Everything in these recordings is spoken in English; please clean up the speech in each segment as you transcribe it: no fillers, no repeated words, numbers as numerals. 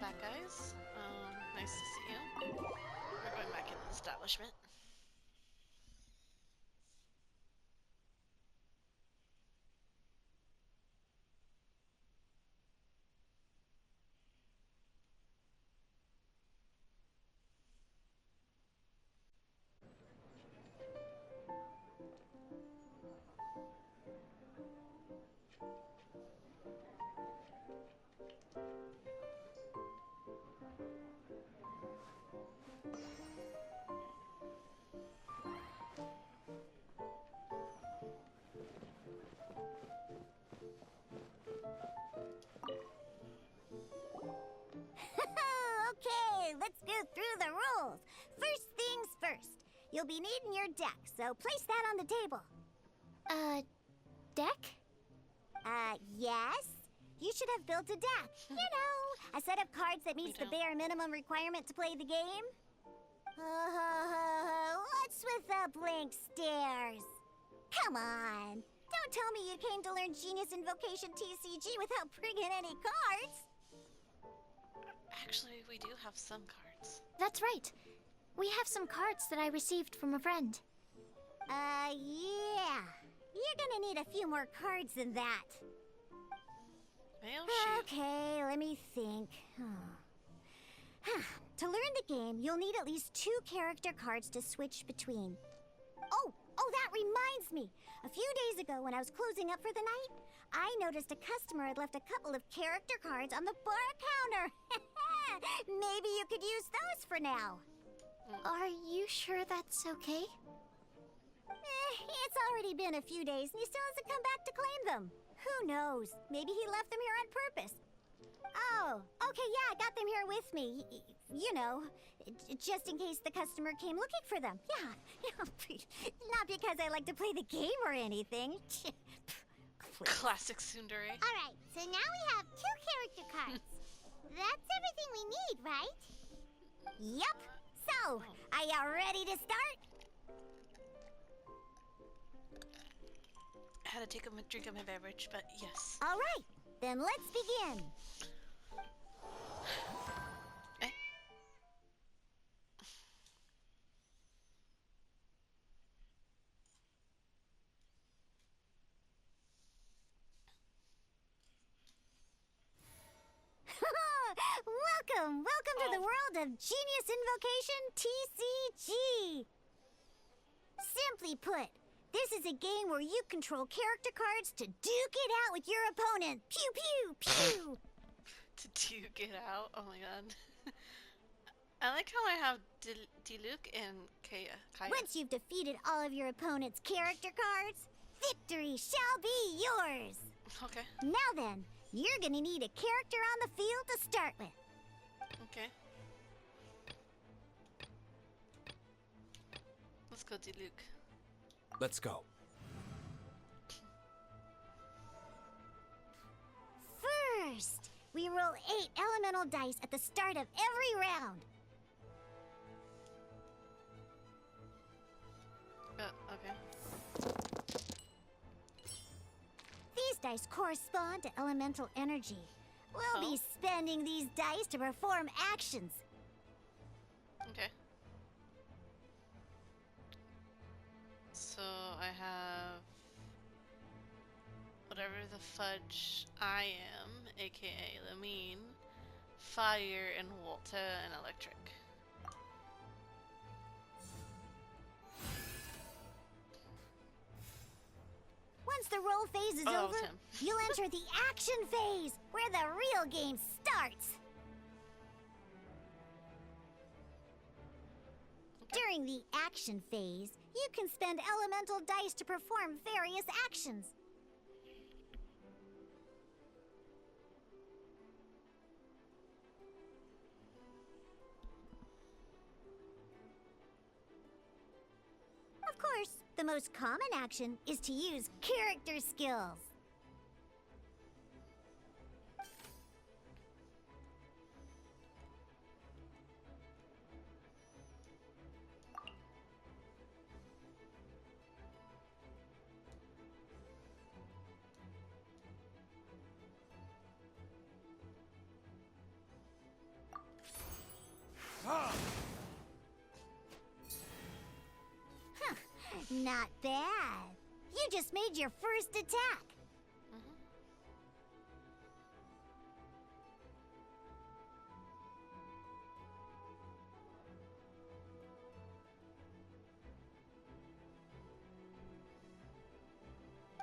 back, guys. Nice to see you. We're going back in the establishment. Okay, let's go through the rules. First things first. You'll be needing your deck, so place that on the table. Deck? Yes? You should have built a deck. You know, a set of cards that meets the bare minimum requirement to play the game. What's with the blank stares? Come on. Don't tell me you came to learn Genius Invocation TCG without bringing any cards. Actually, we do have some cards. That's right. We have some cards that I received from a friend. Yeah. You're gonna need a few more cards than that. Well, shoot. Okay, let me think. To learn the game, you'll need at least 2 character cards to switch between. Oh, that reminds me. A few days ago, when I was closing up for the night, I noticed a customer had left a couple of character cards on the bar counter. Maybe you could use those for now. Are you sure that's okay? It's already been a few days and he still hasn't come back to claim them. Who knows? Maybe he left them here on purpose. Oh, okay, yeah, I got them here with me. You know, just in case the customer came looking for them. Yeah, not because I like to play the game or anything. Classic tsundere. Alright, so now we have 2 character cards. That's everything we need, right? Yep. So, are you ready to start? I had to take a drink of my beverage, but yes. Alright, then let's begin. Eh? Welcome to the world of Genius Invocation TCG. Simply put, this is a game where you control character cards to duke it out with your opponent. Pew, pew, pew. To duke it out? Oh my god. I like how I have Diluc and Kaya. Once you've defeated all of your opponent's character cards, victory shall be yours. Okay. Now then, you're gonna need a character on the field to start with. Okay. Let's go, Diluc. Let's go. First, we roll 8 elemental dice at the start of every round. Okay. These dice correspond to elemental energy. We'll be spending these dice to perform actions. Okay. So I have whatever the fudge I am, aka Lamine, fire, and water, and electric. Once the roll phase is over, you'll enter the action phase, where the real game starts. During the action phase, you can spend elemental dice to perform various actions. Of course, the most common action is to use character skills. Not bad. You just made your first attack. Mhm.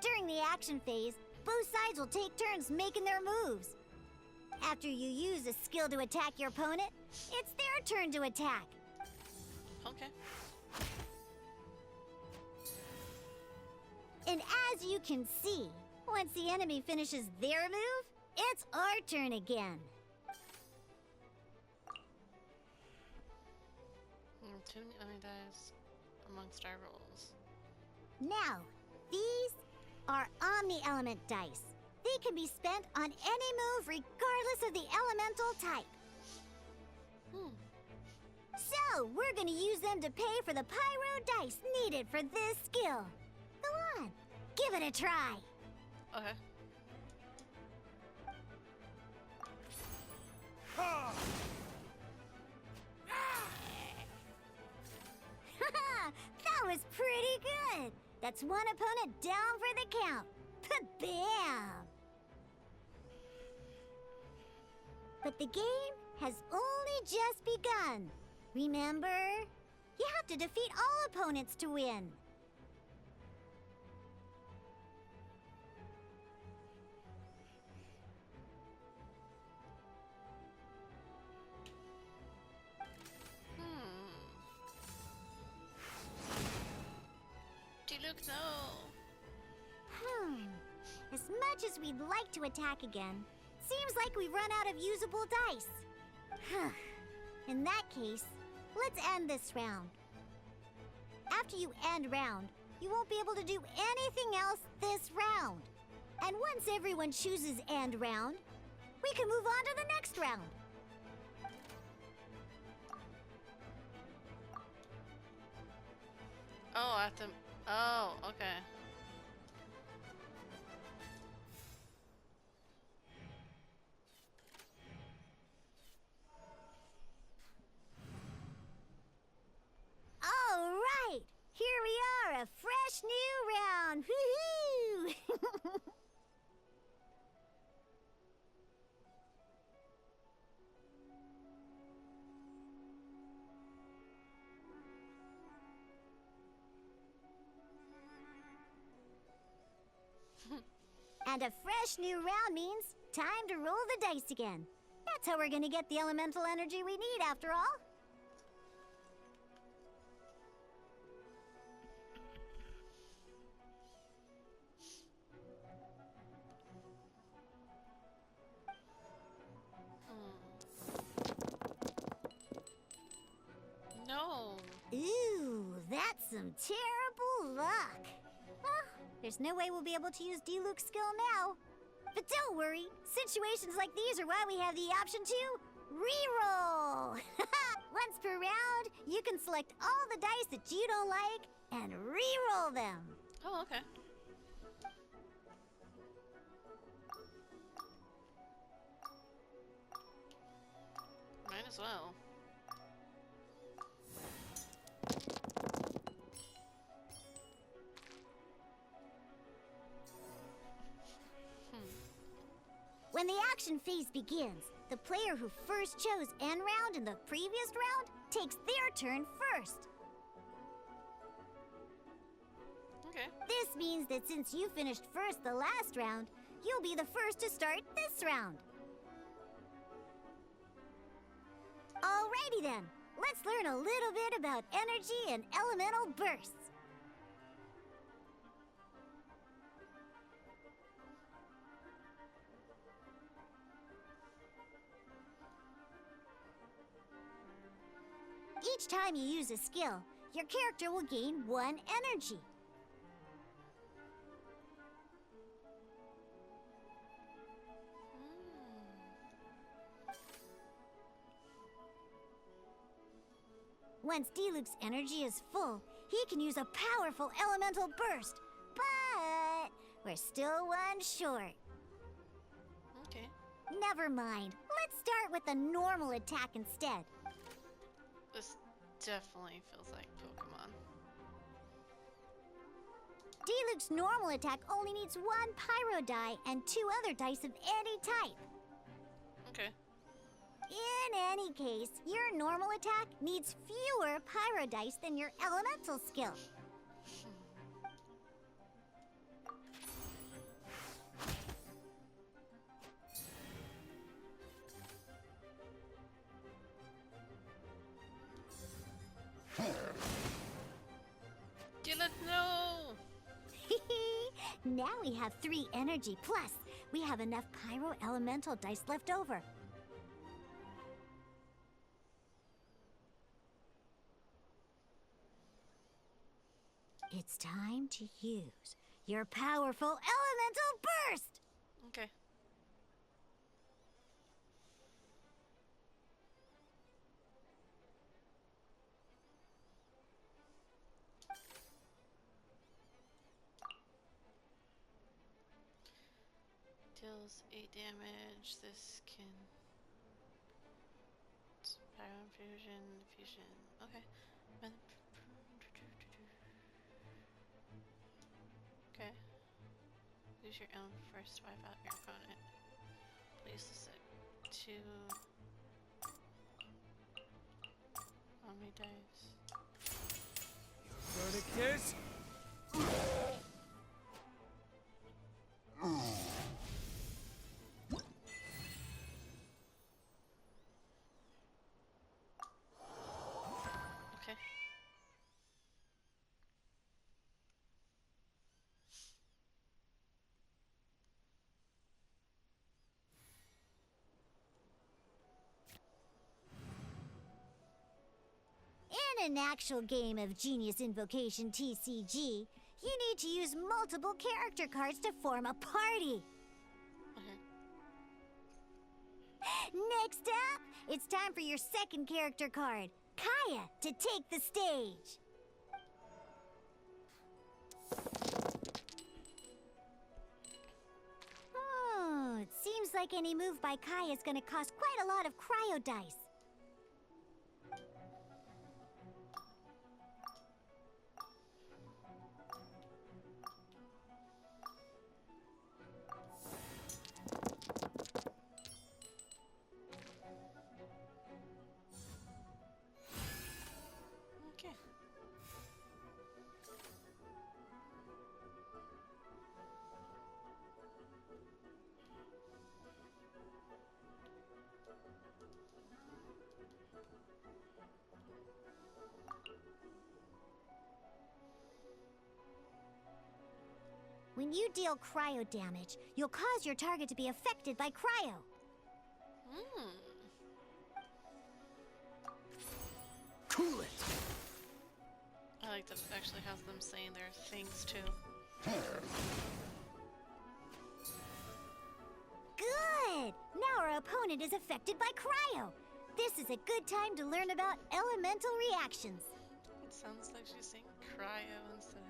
During the action phase, both sides will take turns making their moves. After you use a skill to attack your opponent, it's their turn to attack. Okay. And as you can see, once the enemy finishes their move, it's our turn again. Too many enemy dice amongst our rolls. Now, these are Omni-Element dice. They can be spent on any move regardless of the elemental type. So, we're gonna use them to pay for the pyro dice needed for this skill. Go on, give it a try. Okay. That was pretty good. That's one opponent down for the count. Bam! But the game has only just begun. Remember? You have to defeat all opponents to win. Look, no. As much as we'd like to attack again, seems like we've run out of usable dice. In that case, let's end this round. After you end round, you won't be able to do anything else this round. And once everyone chooses end round, we can move on to the next round. Oh, I have to. Oh, okay. All right, here we are, a fresh new round. Woohoo! And a fresh new round means time to roll the dice again. That's how we're gonna get the elemental energy we need, after all. No. Ooh, that's some terrible luck. Well, there's no way we'll be able to use D-Luke's skill now. But don't worry, situations like these are why we have the option to re-roll. Once per round, you can select all the dice that you don't like and re-roll them. Oh, okay. Might as well. When the action phase begins, the player who first chose end round in the previous round takes their turn first. Okay. This means that since you finished first the last round, you'll be the first to start this round. Alrighty then, let's learn a little bit about energy and elemental bursts. Each time you use a skill, your character will gain 1 energy. Once D-Luke's energy is full, he can use a powerful elemental burst. But we're still 1 short. Okay. Never mind. Let's start with a normal attack instead. This definitely feels like Pokemon. Diluc's normal attack only needs 1 pyro die and 2 other dice of any type. Okay. In any case, your normal attack needs fewer pyro dice than your elemental skill. Didn't know. Now we have 3 energy, plus we have enough pyro elemental dice left over. It's time to use your powerful elemental burst! Okay. Deals 8 damage. This can Pyro Infusion, Diffusion. Okay. Okay. Use your own first, wipe out your opponent. Place this at 2 Omni dice. Verticus? Okay. In an actual game of Genius Invocation TCG, you need to use multiple character cards to form a party. Okay. Next up, it's time for your second character card, Kaya, to take the stage. Oh, it seems like any move by Kaya is going to cost quite a lot of cryo dice. Okay. When you deal cryo damage, you'll cause your target to be affected by cryo. Hmm. Cool it! I like that it actually has them saying their things too. Good! Now our opponent is affected by cryo. This is a good time to learn about elemental reactions. It sounds like she's saying cryo instead of.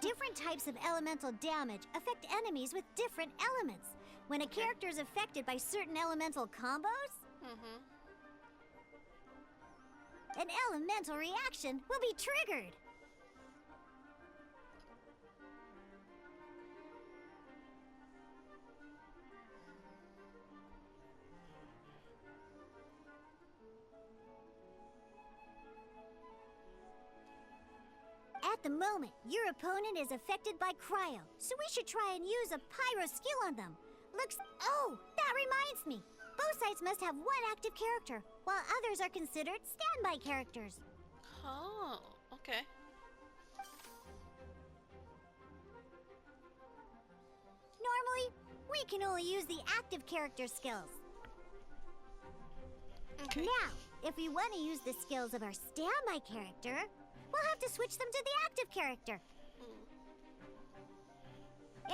Different types of elemental damage affect enemies with different elements. When a character is affected by certain elemental combos, Mm-hmm. an elemental reaction will be triggered. At the moment, your opponent is affected by cryo, so we should try and use a pyro skill on them. Oh, that reminds me. Both sides must have 1 active character, while others are considered standby characters. Oh, okay. Normally, we can only use the active character skills. Okay. Now, if we want to use the skills of our standby character, we'll have to switch them to the active character. Mm.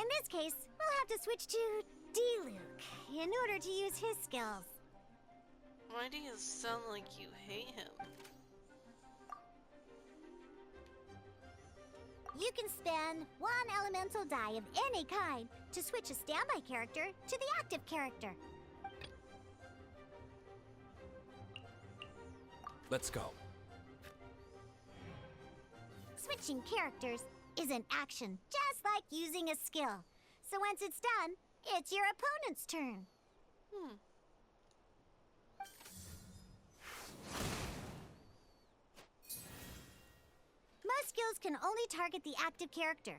In this case, we'll have to switch to Diluc in order to use his skills. Why do you sound like you hate him? You can spend 1 elemental die of any kind to switch a standby character to the active character. Let's go. Switching characters is an action, just like using a skill. So once it's done, it's your opponent's turn. Most skills can only target the active character.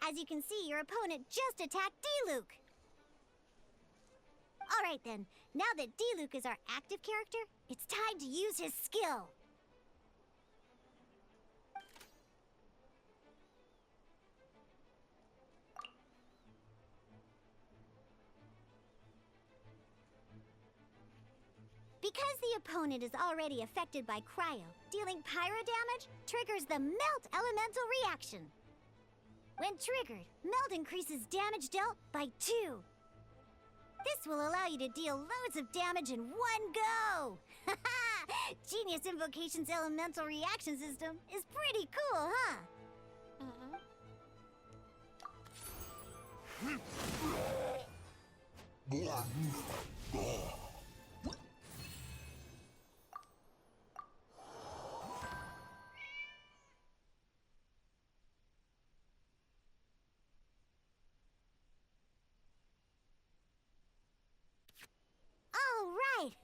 As you can see, your opponent just attacked D-Luke. Alright then, now that D-Luke is our active character, it's time to use his skill. Because the opponent is already affected by cryo, dealing pyro damage triggers the melt elemental reaction. When triggered, melt increases damage dealt by 2. This will allow you to deal loads of damage in one go! Genius Invocation's elemental reaction system is pretty cool, huh? Alright!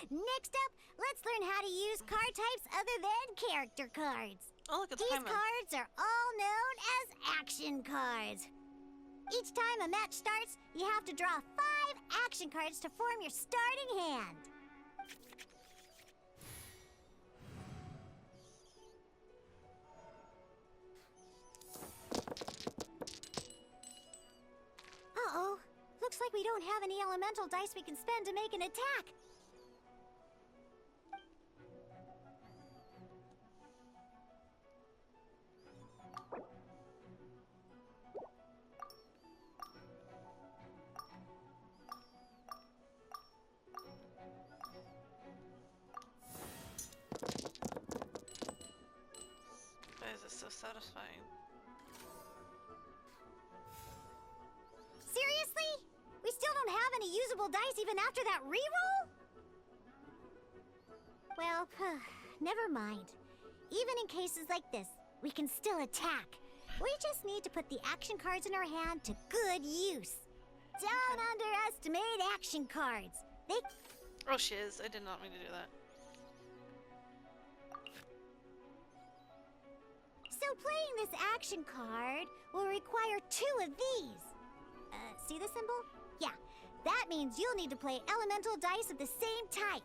Next up, let's learn how to use card types other than character cards. Oh, look, it's These Paimon. cards are all known as action cards. Each time a match starts, you have to draw 5 action cards to form your starting hand. Uh-oh. Looks like we don't have any elemental dice we can spend to make an attack. Why is this so satisfying? Seriously? We still don't have any usable dice even after that reroll? Well, never mind. Even in cases like this, we can still attack. We just need to put the action cards in our hand to good use. Don't underestimate action cards. They... Oh, shiz. I did not mean to do that. So playing this action card will require 2 of these. See the symbol? Yeah, that means you'll need to play elemental dice of the same type.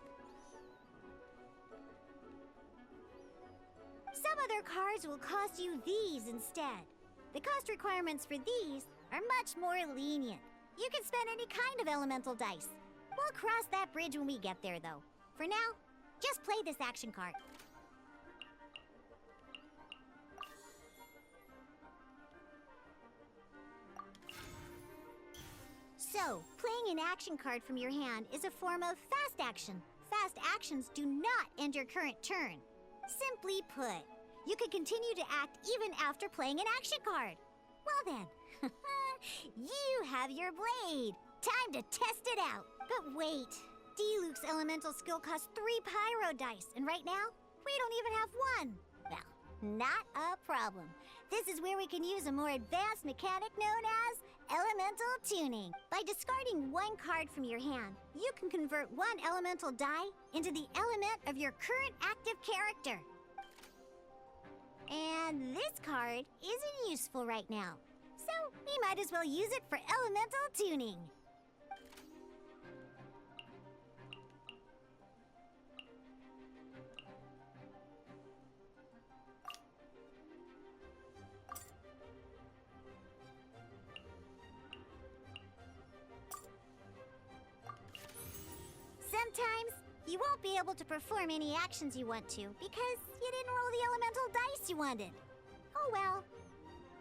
Some other cards will cost you these instead. The cost requirements for these are much more lenient. You can spend any kind of elemental dice. We'll cross that bridge when we get there, though. For now, just play this action card. So, playing an action card from your hand is a form of fast action. Fast actions do not end your current turn. Simply put, you can continue to act even after playing an action card. Well then, you have your blade. Time to test it out. But wait, D-Luke's elemental skill costs 3 pyro dice, and right now, we don't even have 1. Well, not a problem. This is where we can use a more advanced mechanic known as elemental tuning. By discarding 1 card from your hand, you can convert 1 elemental die into the element of your current active character. And this card isn't useful right now, so we might as well use it for elemental tuning. Sometimes, you won't be able to perform any actions you want to because you didn't roll the elemental dice you wanted. Oh well.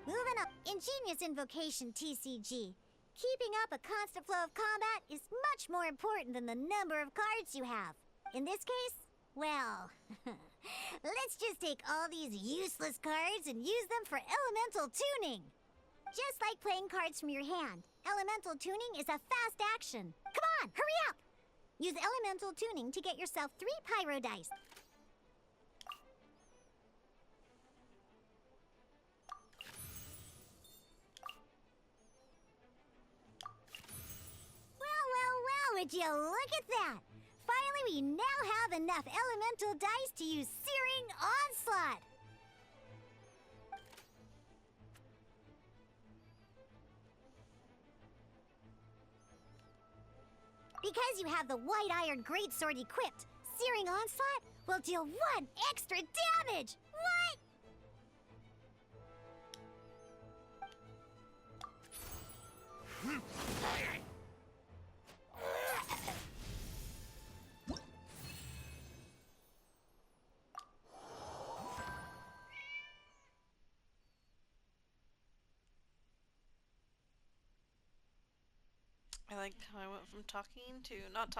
Moving up. In Genius Invocation TCG, keeping up a constant flow of combat is much more important than the number of cards you have. In this case, well, let's just take all these useless cards and use them for elemental tuning. Just like playing cards from your hand, elemental tuning is a fast action. Come on, hurry up! Use elemental tuning to get yourself 3 pyro dice. Would you look at that? Finally, we now have enough elemental dice to use Searing Onslaught. Because you have the White Iron Greatsword equipped, Searing Onslaught will deal 1 extra damage! What? I like how I went from talking to not talking.